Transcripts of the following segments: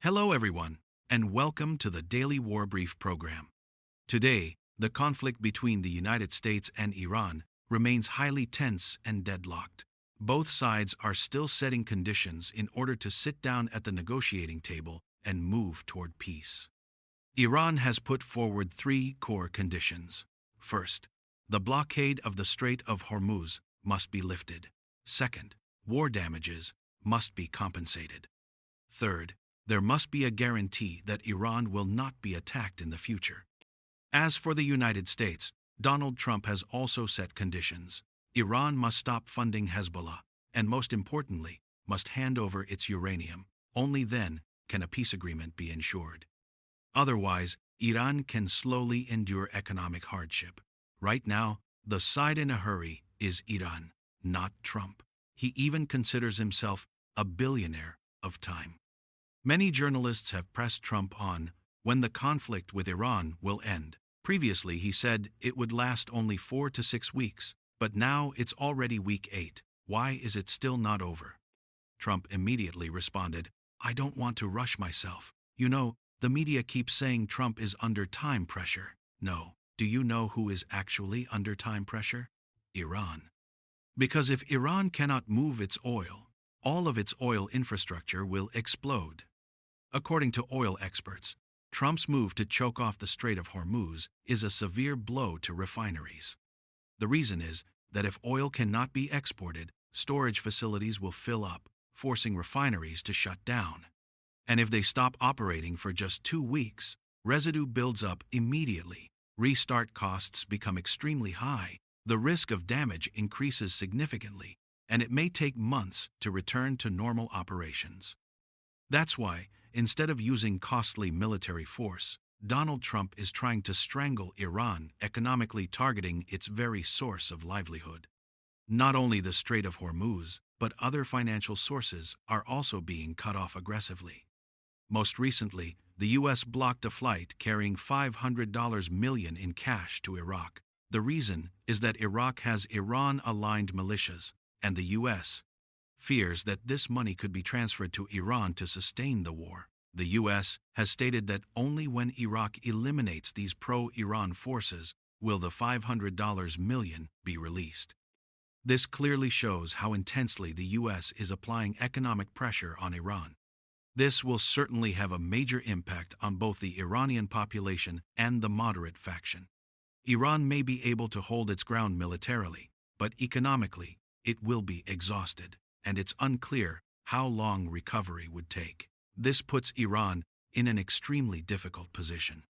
Hello, everyone, and welcome to the Daily War Brief program. Today, the conflict between the United States and Iran remains highly tense and deadlocked. Both sides are still setting conditions in order to sit down at the negotiating table and move toward peace. Iran has put forward three core conditions. First, the blockade of the Strait of Hormuz must be lifted. Second, war damages must be compensated. Third, there must be a guarantee that Iran will not be attacked in the future. As for the United States, Donald Trump has also set conditions. Iran must stop funding Hezbollah, and most importantly, must hand over its uranium. Only then can a peace agreement be ensured. Otherwise, Iran can slowly endure economic hardship. Right now, the side in a hurry is Iran, not Trump. He even considers himself a billionaire of time. Many journalists have pressed Trump on when the conflict with Iran will end. Previously, he said it would last only 4 to 6 weeks, but now it's already week 8. Why is it still not over? Trump immediately responded, "I don't want to rush myself. You know, the media keeps saying Trump is under time pressure. No. Do you know who is actually under time pressure? Iran. Because if Iran cannot move its oil, all of its oil infrastructure will explode." According to oil experts, Trump's move to choke off the Strait of Hormuz is a severe blow to refineries. The reason is that if oil cannot be exported, storage facilities will fill up, forcing refineries to shut down. And if they stop operating for just 2 weeks, residue builds up immediately, restart costs become extremely high, the risk of damage increases significantly, and it may take months to return to normal operations. That's why, instead of using costly military force, Donald Trump is trying to strangle Iran, economically targeting its very source of livelihood. Not only the Strait of Hormuz, but other financial sources are also being cut off aggressively. Most recently, the U.S. blocked a flight carrying $500 million in cash to Iraq. The reason is that Iraq has Iran-aligned militias, and the U.S. fears that this money could be transferred to Iran to sustain the war. The U.S. has stated that only when Iraq eliminates these pro-Iran forces will the $500 million be released. This clearly shows how intensely the U.S. is applying economic pressure on Iran. This will certainly have a major impact on both the Iranian population and the moderate faction. Iran may be able to hold its ground militarily, but economically, it will be exhausted, and it's unclear how long recovery would take. This puts Iran in an extremely difficult position.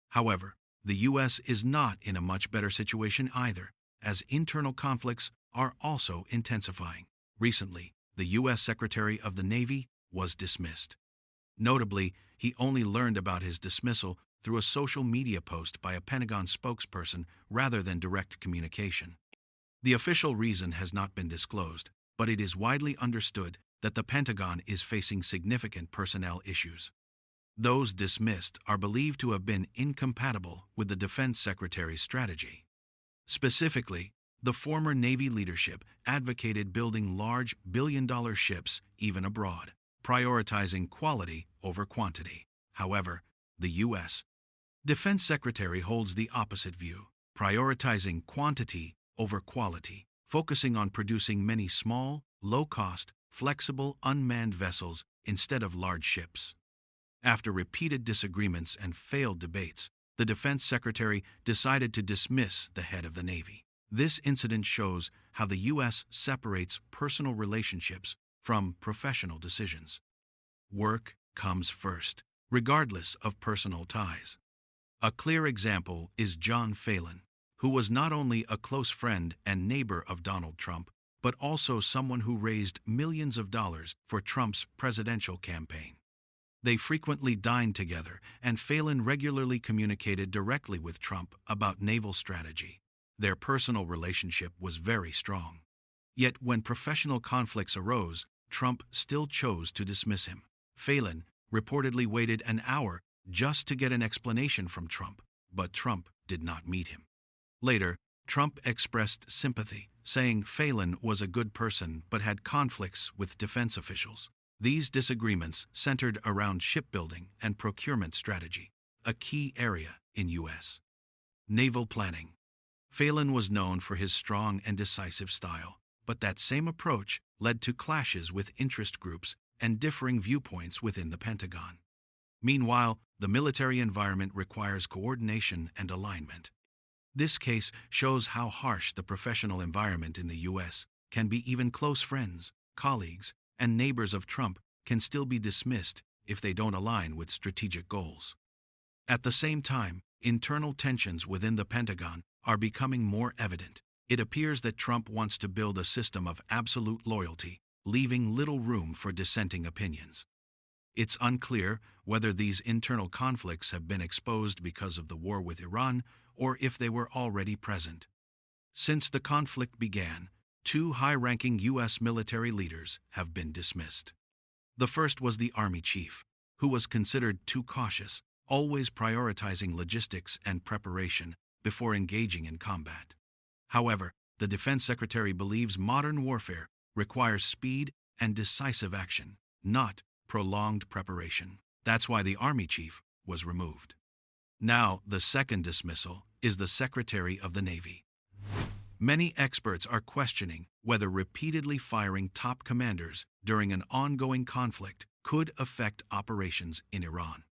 However, the U.S. is not in a much better situation either, as internal conflicts are also intensifying. Recently, the U.S. Secretary of the Navy was dismissed. Notably, he only learned about his dismissal through a social media post by a Pentagon spokesperson rather than direct communication. The official reason has not been disclosed, but it is widely understood that the Pentagon is facing significant personnel issues. Those dismissed are believed to have been incompatible with the Defense Secretary's strategy. Specifically, the former Navy leadership advocated building large billion-dollar ships even abroad, prioritizing quality over quantity. However, the U.S. Defense Secretary holds the opposite view, prioritizing quantity over quality, focusing on producing many small, low-cost, flexible, unmanned vessels instead of large ships. After repeated disagreements and failed debates, the Defense Secretary decided to dismiss the head of the Navy. This incident shows how the U.S. separates personal relationships from professional decisions. Work comes first, regardless of personal ties. A clear example is John Phelan, who was not only a close friend and neighbor of Donald Trump, but also someone who raised millions of dollars for Trump's presidential campaign. They frequently dined together, and Phelan regularly communicated directly with Trump about naval strategy. Their personal relationship was very strong. Yet when professional conflicts arose, Trump still chose to dismiss him. Phelan reportedly waited an hour just to get an explanation from Trump, but Trump did not meet him. Later, Trump expressed sympathy, saying Phelan was a good person but had conflicts with defense officials. These disagreements centered around shipbuilding and procurement strategy, a key area in U.S. naval planning. Phelan was known for his strong and decisive style, but that same approach led to clashes with interest groups and differing viewpoints within the Pentagon. Meanwhile, the military environment requires coordination and alignment. This case shows how harsh the professional environment in the U.S. can be. Even close friends, colleagues, and neighbors of Trump can still be dismissed if they don't align with strategic goals. At the same time, internal tensions within the Pentagon are becoming more evident. It appears that Trump wants to build a system of absolute loyalty, leaving little room for dissenting opinions. It's unclear whether these internal conflicts have been exposed because of the war with Iran or if they were already present. Since the conflict began, 2 high-ranking U.S. military leaders have been dismissed. The first was the Army chief, who was considered too cautious, always prioritizing logistics and preparation before engaging in combat. However, the Defense Secretary believes modern warfare requires speed and decisive action, not prolonged preparation. That's why the Army chief was removed. Now, the second dismissal is the Secretary of the Navy. Many experts are questioning whether repeatedly firing top commanders during an ongoing conflict could affect operations in Iran.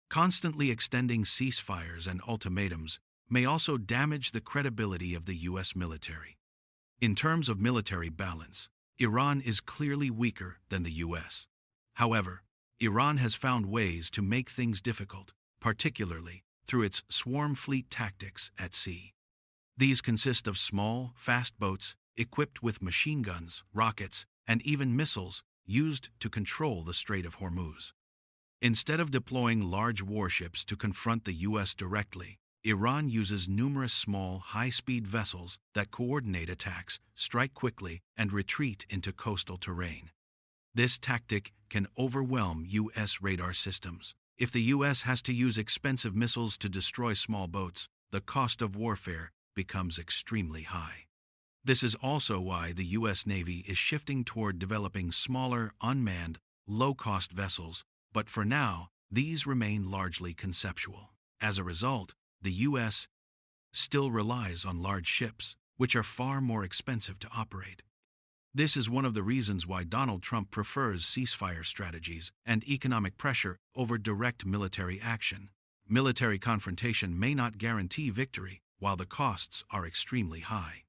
Constantly extending ceasefires and ultimatums may also damage the credibility of the U.S. military. In terms of military balance, Iran is clearly weaker than the U.S. However, Iran has found ways to make things difficult, particularly through its swarm fleet tactics at sea. These consist of small, fast boats equipped with machine guns, rockets, and even missiles used to control the Strait of Hormuz. Instead of deploying large warships to confront the U.S. directly, Iran uses numerous small, high-speed vessels that coordinate attacks, strike quickly, and retreat into coastal terrain. This tactic can overwhelm U.S. radar systems. If the U.S. has to use expensive missiles to destroy small boats, the cost of warfare becomes extremely high. This is also why the U.S. Navy is shifting toward developing smaller, unmanned, low-cost vessels, but for now, these remain largely conceptual. As a result, the U.S. still relies on large ships, which are far more expensive to operate. This is one of the reasons why Donald Trump prefers ceasefire strategies and economic pressure over direct military action. Military confrontation may not guarantee victory, while the costs are extremely high.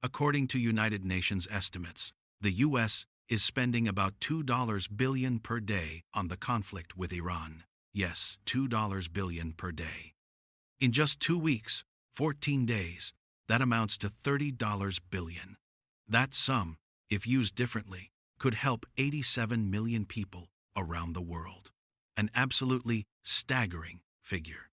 According to United Nations estimates, the U.S. is spending about $2 billion per day on the conflict with Iran. Yes, $2 billion per day. In just 2 weeks, 14 days, that amounts to $30 billion. That sum, if used differently, could help 87 million people around the world. An absolutely staggering figure.